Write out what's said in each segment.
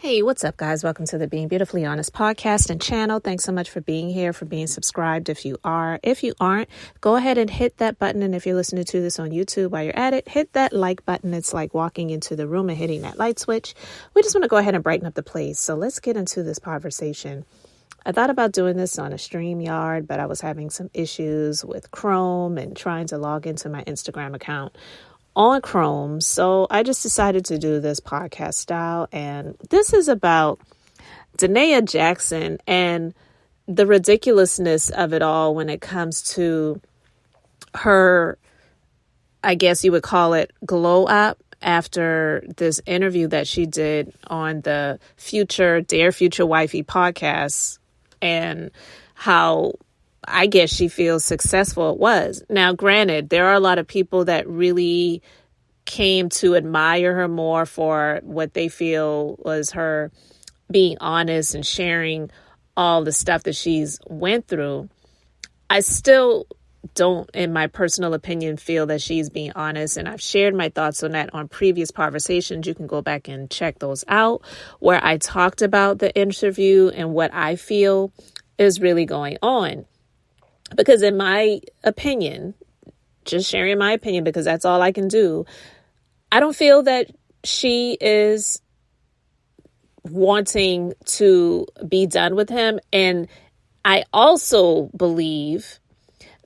Hey, what's up, guys? Welcome to the Being Beautifully Honest podcast and channel. Thanks so much for being here, for being subscribed if you are. If you aren't, go ahead and hit that button. And if you're listening to this on YouTube while you're at it, hit that like button. It's like walking into the room and hitting that light switch. We just want to go ahead and brighten up the place. So let's get into this conversation. I thought about doing this on a StreamYard, but I was having some issues with Chrome and trying to log into my Instagram account on Chrome. So I just decided to do this podcast style. And this is about Danaia Jackson and the ridiculousness of it all when it comes to her, I guess you would call it, glow up after this interview that she did on the Dear Future Wifey podcast, and how I guess she feels successful it was. Now, granted, there are a lot of people that really came to admire her more for what they feel was her being honest and sharing all the stuff that she's went through. I still don't, in my personal opinion, feel that she's being honest. And I've shared my thoughts on that on previous conversations. You can go back and check those out, where I talked about the interview and what I feel is really going on. Because in my opinion, just sharing my opinion, because that's all I can do, I don't feel that she is wanting to be done with him. And I also believe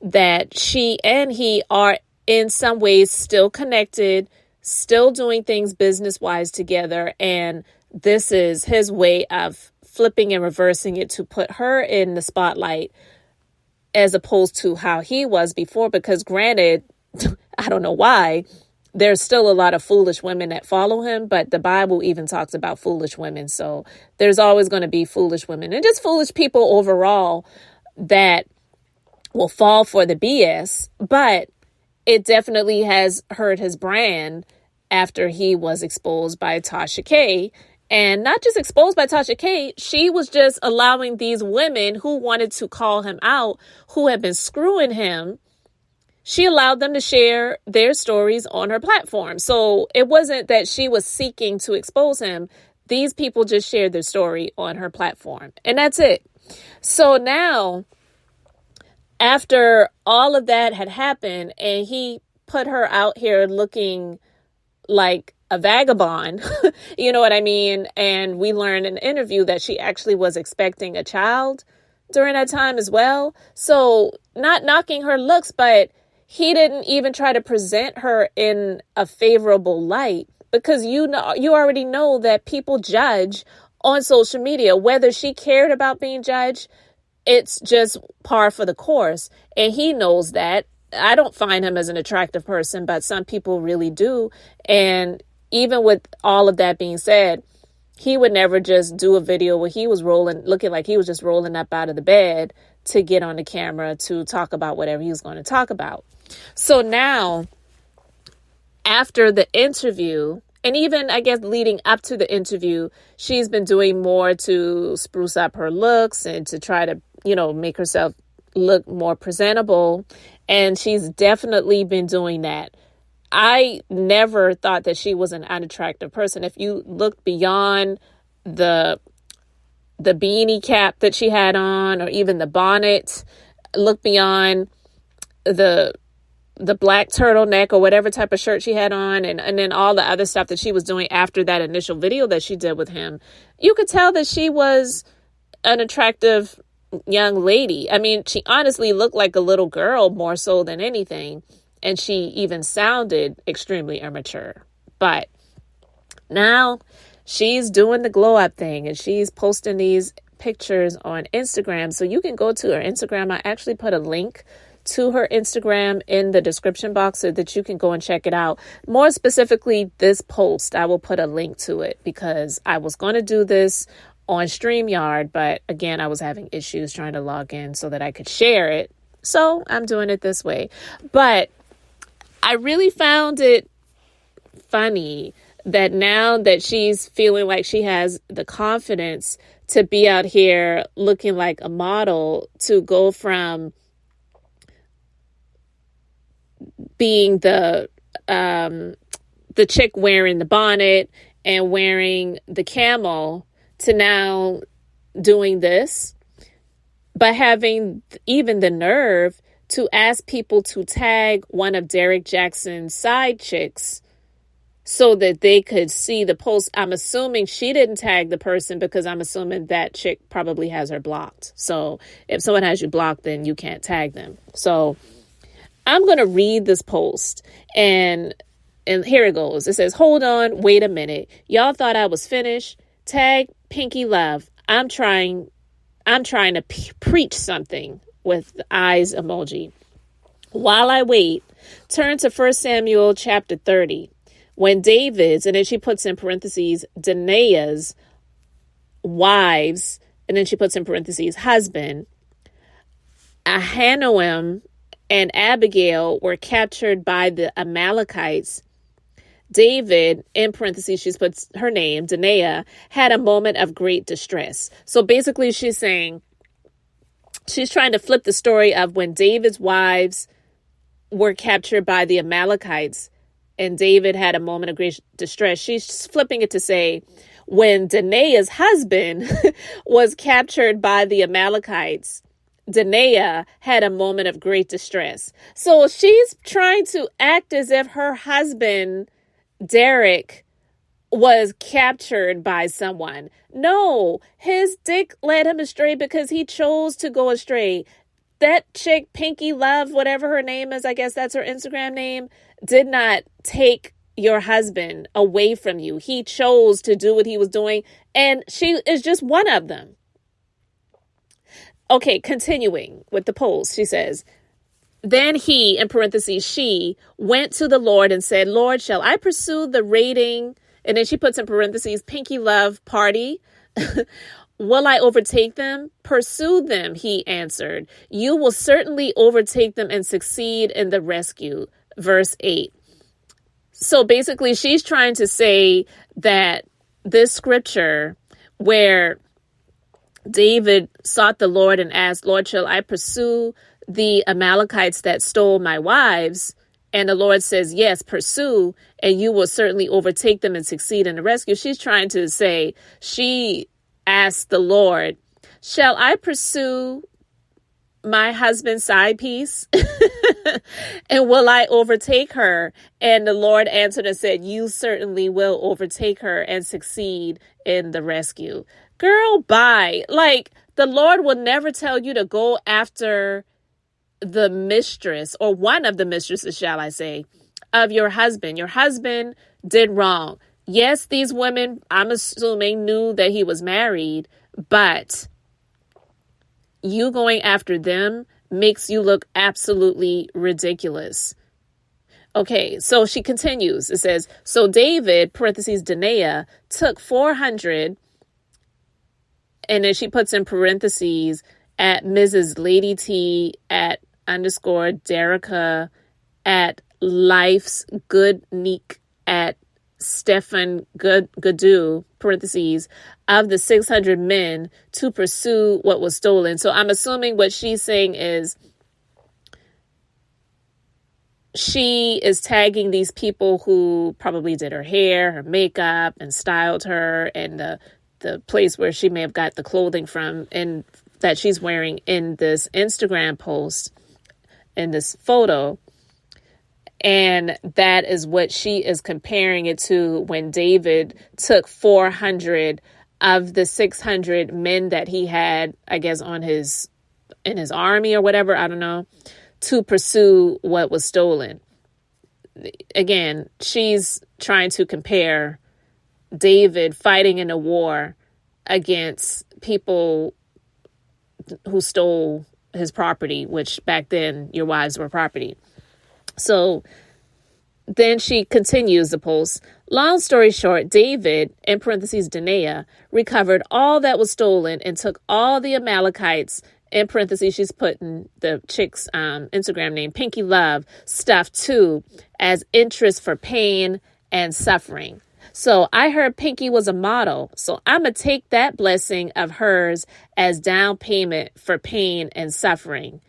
that she and he are in some ways still connected, still doing things business-wise together. And this is his way of flipping and reversing it to put her in the spotlight, as opposed to how he was before. Because granted, I don't know why, there's still a lot of foolish women that follow him, but the Bible even talks about foolish women. So there's always going to be foolish women and just foolish people overall that will fall for the BS. But it definitely has hurt his brand after he was exposed by Tasha K. And not just exposed by Tasha K, she was just allowing these women who wanted to call him out, who had been screwing him, she allowed them to share their stories on her platform. So it wasn't that she was seeking to expose him. These people just shared their story on her platform. And that's it. So now, after all of that had happened and he put her out here looking like a vagabond, you know what I mean? And we learned in an interview that she actually was expecting a child during that time as well. So not knocking her looks, but he didn't even try to present her in a favorable light, because you already know that people judge on social media. Whether she cared about being judged, it's just par for the course. And he knows that. I don't find him as an attractive person, but some people really do. And even with all of that being said, he would never just do a video where he was looking like he was just rolling up out of the bed to get on the camera to talk about whatever he was going to talk about. So now, after the interview, and even, I guess, leading up to the interview, she's been doing more to spruce up her looks and to try to, make herself look more presentable. And she's definitely been doing that. I never thought that she was an unattractive person. If you look beyond the beanie cap that she had on, or even the bonnet, look beyond the black turtleneck or whatever type of shirt she had on, and then all the other stuff that she was doing after that initial video that she did with him, you could tell that she was an attractive young lady. I mean, she honestly looked like a little girl more so than anything. And she even sounded extremely immature. But now she's doing the glow up thing, and she's posting these pictures on Instagram. So you can go to her Instagram. I actually put a link to her Instagram in the description box so that you can go and check it out. More specifically, this post, I will put a link to it, because I was going to do this on StreamYard, but again, I was having issues trying to log in so that I could share it. So I'm doing it this way. But I really found it funny that now that she's feeling like she has the confidence to be out here looking like a model, to go from being the chick wearing the bonnet and wearing the camel to now doing this, but having even the nerve to ask people to tag one of Derrick Jackson's side chicks so that they could see the post. I'm assuming she didn't tag the person because I'm assuming that chick probably has her blocked. So if someone has you blocked, then you can't tag them. So I'm going to read this post, and here it goes. It says, hold on, wait a minute. Y'all thought I was finished? Tag Pinky Love. I'm trying to preach something with the eyes emoji. While I wait, turn to 1 Samuel chapter 30. When David's, and then she puts in parentheses, Danaia's wives, and then she puts in parentheses, husband, Ahinoam and Abigail were captured by the Amalekites, David, in parentheses, she puts her name, Danaia, had a moment of great distress. So basically she's saying, she's trying to flip the story of when David's wives were captured by the Amalekites and David had a moment of great distress. She's flipping it to say, when Danaia's husband was captured by the Amalekites, Danaia had a moment of great distress. So she's trying to act as if her husband, Derrick, was captured by someone. No, his dick led him astray because he chose to go astray. That chick, Pinky Love, whatever her name is, I guess that's her Instagram name, did not take your husband away from you. He chose to do what he was doing, and she is just one of them. Okay, continuing with the post, she says, then he, in parentheses, she went to the Lord and said, Lord, shall I pursue the raiding? And then she puts in parentheses, Pinky Love party. Will I overtake them? Pursue them, he answered. You will certainly overtake them and succeed in the rescue. Verse 8. So basically, she's trying to say that this scripture where David sought the Lord and asked, Lord, shall I pursue the Amalekites that stole my wives? And the Lord says, yes, pursue, and you will certainly overtake them and succeed in the rescue. She's trying to say, she asked the Lord, shall I pursue my husband's side piece? And will I overtake her? And the Lord answered and said, you certainly will overtake her and succeed in the rescue. Girl, bye. Like, the Lord will never tell you to go after the mistress, or one of the mistresses, shall I say, of your husband. Your husband did wrong. Yes, these women, I'm assuming, knew that he was married, but you going after them makes you look absolutely ridiculous. Okay, so she continues. It says, so David, parentheses, Danaia, took 400, and then she puts in parentheses, at Mrs. Lady T, at _ Derricka, at Life's Good Neek, at Stefan Gadu, parentheses, of the 600 men to pursue what was stolen. So I'm assuming what she's saying is she is tagging these people who probably did her hair, her makeup, and styled her, and the place where she may have got the clothing from, and that she's wearing in this Instagram post, in this photo. And that is what she is comparing it to when David took 400 of the 600 men that he had, I guess, in his army or whatever, I don't know, to pursue what was stolen. Again, she's trying to compare David fighting in a war against people who stole his property, which back then your wives were property. So then she continues the post. Long story short, David, in parentheses, Danaia, recovered all that was stolen and took all the Amalekites, in parentheses, she's putting the chick's Instagram name, Pinky Love, stuff too, as interest for pain and suffering. So I heard Pinky was a model. So I'm going to take that blessing of hers as down payment for pain and suffering.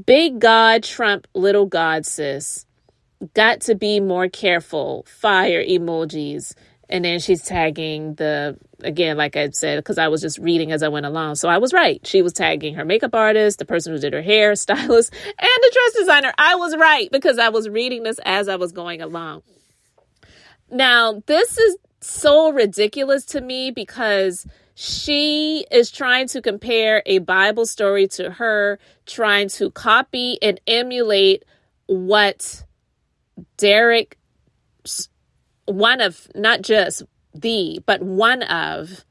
Big God trump little God, sis. Got to be more careful. Fire emojis. And then she's tagging again, like I said, because I was just reading as I went along. So I was right. She was tagging her makeup artist, the person who did her hair, stylist, and the dress designer. I was right because I was reading this as I was going along. Now, this is so ridiculous to me because she is trying to compare a Bible story to her, trying to copy and emulate what Derrick, one of, not just but one of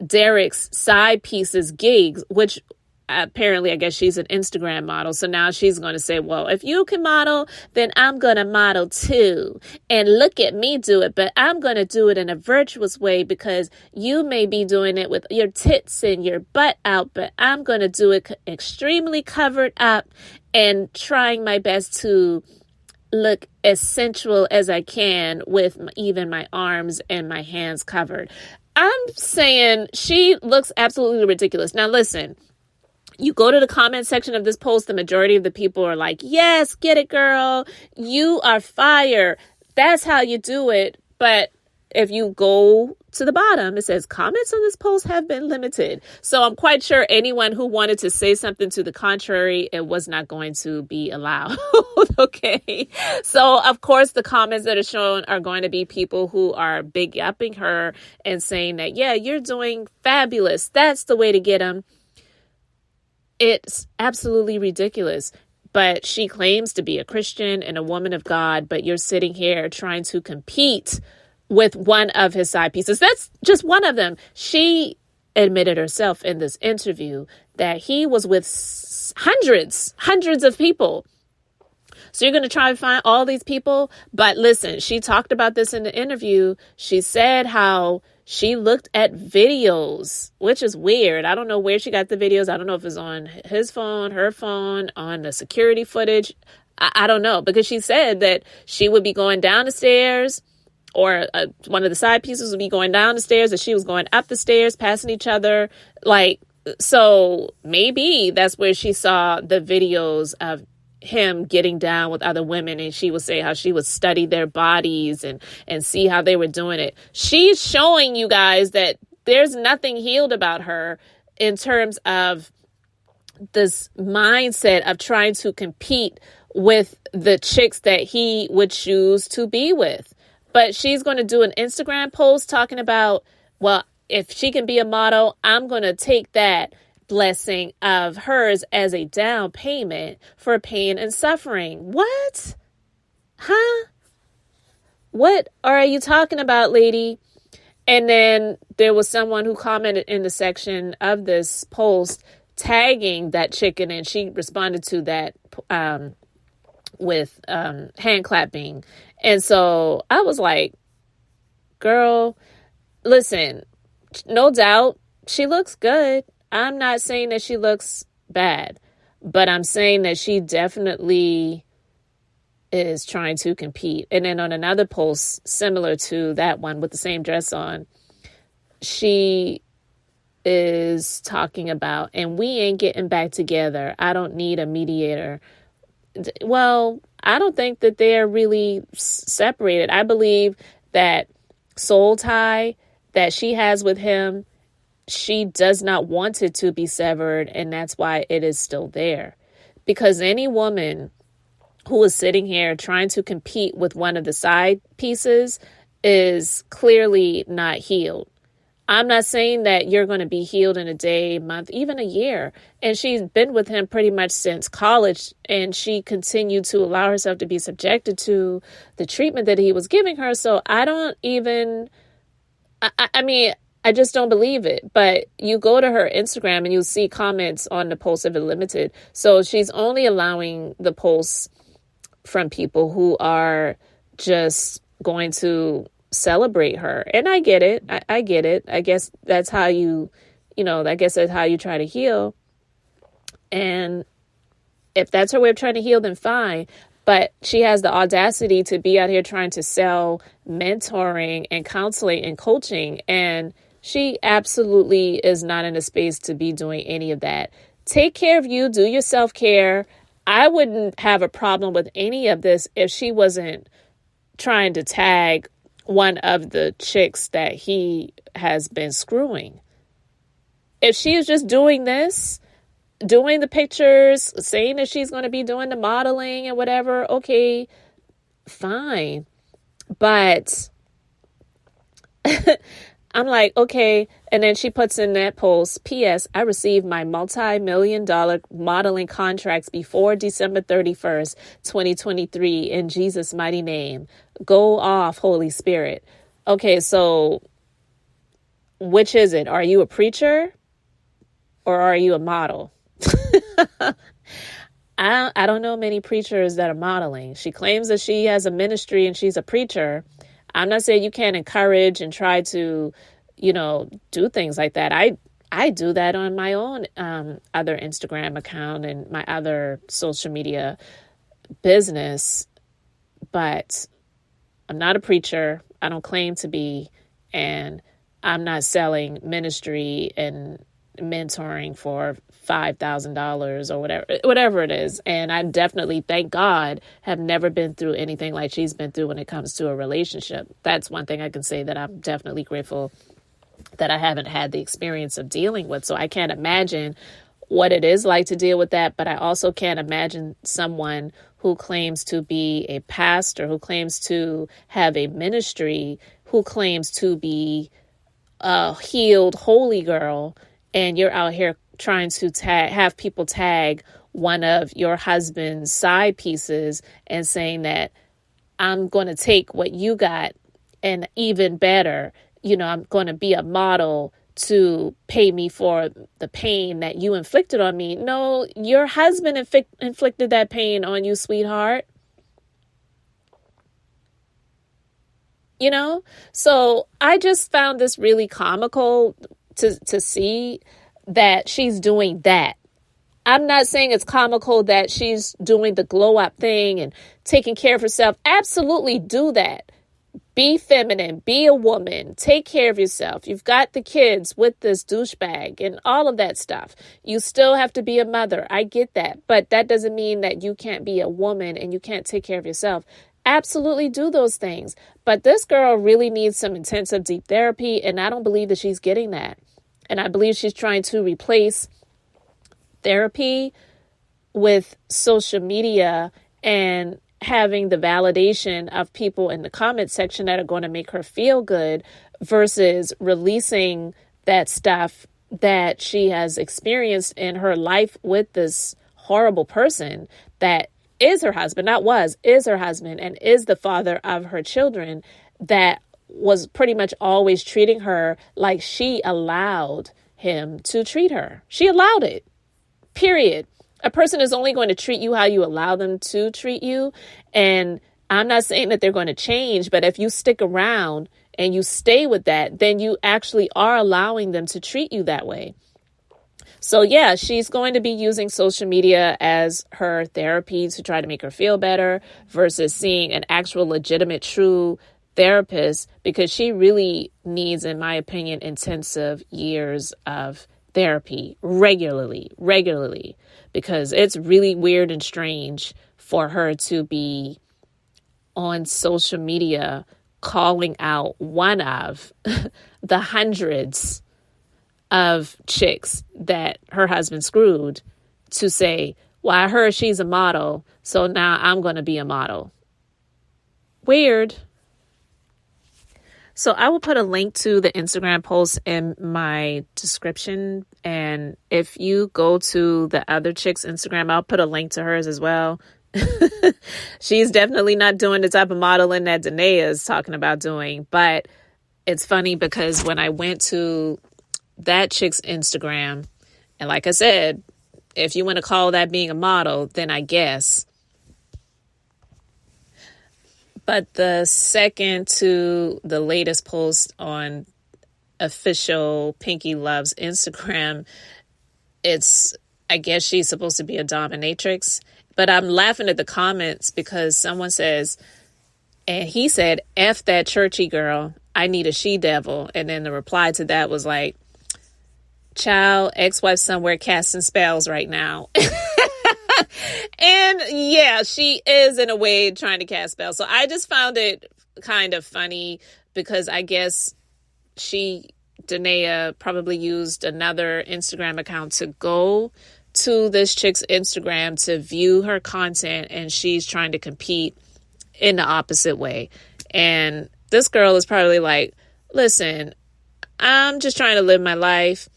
Derrick's side pieces gigs, which apparently, I guess she's an Instagram model. So now she's going to say, well, if you can model, then I'm going to model too. And look at me do it, but I'm going to do it in a virtuous way because you may be doing it with your tits and your butt out, but I'm going to do it extremely covered up and trying my best to look as sensual as I can with even my arms and my hands covered. I'm saying she looks absolutely ridiculous. Now, listen, you go to the comment section of this post, the majority of the people are like, yes, get it, girl. You are fire. That's how you do it. But if you go to the bottom, it says comments on this post have been limited. So I'm quite sure anyone who wanted to say something to the contrary, it was not going to be allowed. Okay. So of course, the comments that are shown are going to be people who are big upping her and saying that, yeah, you're doing fabulous. That's the way to get them. It's absolutely ridiculous. But she claims to be a Christian and a woman of God, but you're sitting here trying to compete with one of his side pieces. That's just one of them. She admitted herself in this interview that he was with hundreds of people. So you're going to try and find all these people. But listen, she talked about this in the interview. She said how she looked at videos, which is weird. I don't know where she got the videos. I don't know if it's on his phone, her phone, on the security footage. I don't know, because she said that she would be going down the stairs, or one of the side pieces would be going down the stairs, and she was going up the stairs, passing each other. So maybe that's where she saw the videos of him getting down with other women, and she would say how she would study their bodies and see how they were doing it. She's showing you guys that there's nothing healed about her in terms of this mindset of trying to compete with the chicks that he would choose to be with. But she's going to do an Instagram post talking about, well, if she can be a model, I'm going to take that blessing of hers as a down payment for pain and suffering. What? Huh? What are you talking about, lady? And then there was someone who commented in the section of this post tagging that chicken, and she responded to that with hand clapping. And so I was like, girl, listen, no doubt she looks good. I'm not saying that she looks bad, but I'm saying that she definitely is trying to compete. And then on another post similar to that one with the same dress on, she is talking about, and we ain't getting back together. I don't need a mediator. Well, I don't think that they're really separated. I believe that soul tie that she has with him, she does not want it to be severed, and that's why it is still there. Because any woman who is sitting here trying to compete with one of the side pieces is clearly not healed. I'm not saying that you're going to be healed in a day, month, even a year. And she's been with him pretty much since college, and she continued to allow herself to be subjected to the treatment that he was giving her. So I don't even, I mean, I just don't believe it. But you go to her Instagram and you'll see comments on the posts of it limited. So she's only allowing the posts from people who are just going to celebrate her. And I get it. I get it. I guess that's how I guess that's how you try to heal. And if that's her way of trying to heal, then fine. But she has the audacity to be out here trying to sell mentoring and counseling and coaching. And she absolutely is not in a space to be doing any of that. Take care of you. Do your self-care. I wouldn't have a problem with any of this if she wasn't trying to tag one of the chicks that he has been screwing. If she is just doing this, doing the pictures, saying that she's going to be doing the modeling and whatever, okay, fine. But I'm like, okay. And then she puts in that post, P.S. I received my multi-million-dollar modeling contracts before December 31st, 2023 in Jesus' mighty name. Go off, Holy Spirit. Okay, so which is it? Are you a preacher or are you a model? I don't know many preachers that are modeling. She claims that she has a ministry and she's a preacher. I'm not saying you can't encourage and try to, do things like that. I do that on my own other Instagram account and my other social media business. But I'm not a preacher. I don't claim to be. And I'm not selling ministry and mentoring for $5,000 or whatever it is. And I definitely, thank God, have never been through anything like she's been through when it comes to a relationship. That's one thing I can say that I'm definitely grateful that I haven't had the experience of dealing with. So I can't imagine what it is like to deal with that. But I also can't imagine someone who claims to be a pastor, who claims to have a ministry, who claims to be a healed, holy girl, and you're out here trying to have people tag one of your husband's side pieces and saying that I'm going to take what you got and even better, I'm going to be a model to pay me for the pain that you inflicted on me. No, your husband inflicted that pain on you, sweetheart. So I just found this really comical to see that she's doing that. I'm not saying it's comical that she's doing the glow up thing and taking care of herself. Absolutely do that. Be feminine, be a woman, take care of yourself. You've got the kids with this douchebag and all of that stuff. You still have to be a mother. I get that. But that doesn't mean that you can't be a woman and you can't take care of yourself. Absolutely do those things. But this girl really needs some intensive deep therapy, and I don't believe that she's getting that. And I believe she's trying to replace therapy with social media and having the validation of people in the comment section that are going to make her feel good versus releasing that stuff that she has experienced in her life with this horrible person that is her husband, is her husband, and is the father of her children, that was pretty much always treating her like she allowed him to treat her. She allowed it, period. A person is only going to treat you how you allow them to treat you. And I'm not saying that they're going to change, but if you stick around and you stay with that, then you actually are allowing them to treat you that way. So yeah, she's going to be using social media as her therapy to try to make her feel better versus seeing an actual legitimate, true therapist, because she really needs, in my opinion, intensive years of therapy regularly, because it's really weird and strange for her to be on social media calling out one of the hundreds of chicks that her husband screwed to say, well, I heard she's a model, so now I'm going to be a model. Weird. So I will put a link to the Instagram post in my description. And if you go to the other chick's Instagram, I'll put a link to hers as well. She's definitely not doing the type of modeling that Danaia is talking about doing. But it's funny because when I went to that chick's Instagram, and like I said, if you want to call that being a model, then I guess. But the second to the latest post on official Pinky Love's Instagram, I guess she's supposed to be a dominatrix. But I'm laughing at the comments because someone says, and he said, F that churchy girl, I need a she-devil. And then the reply to that was like, child, ex-wife somewhere casting spells right now. And yeah, she is in a way trying to cast spells. So I just found it kind of funny because I guess Danaia probably used another Instagram account to go to this chick's Instagram to view her content, and she's trying to compete in the opposite way. And this girl is probably like, listen, I'm just trying to live my life.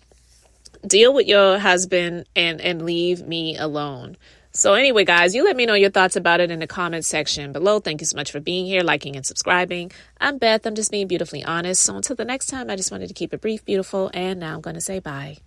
Deal with your husband and leave me alone. So anyway, guys, you let me know your thoughts about it in the comments section below. Thank you so much for being here, liking and subscribing. I'm Beth. I'm just being beautifully honest. So until the next time, I just wanted to keep it brief, beautiful, and now I'm going to say bye.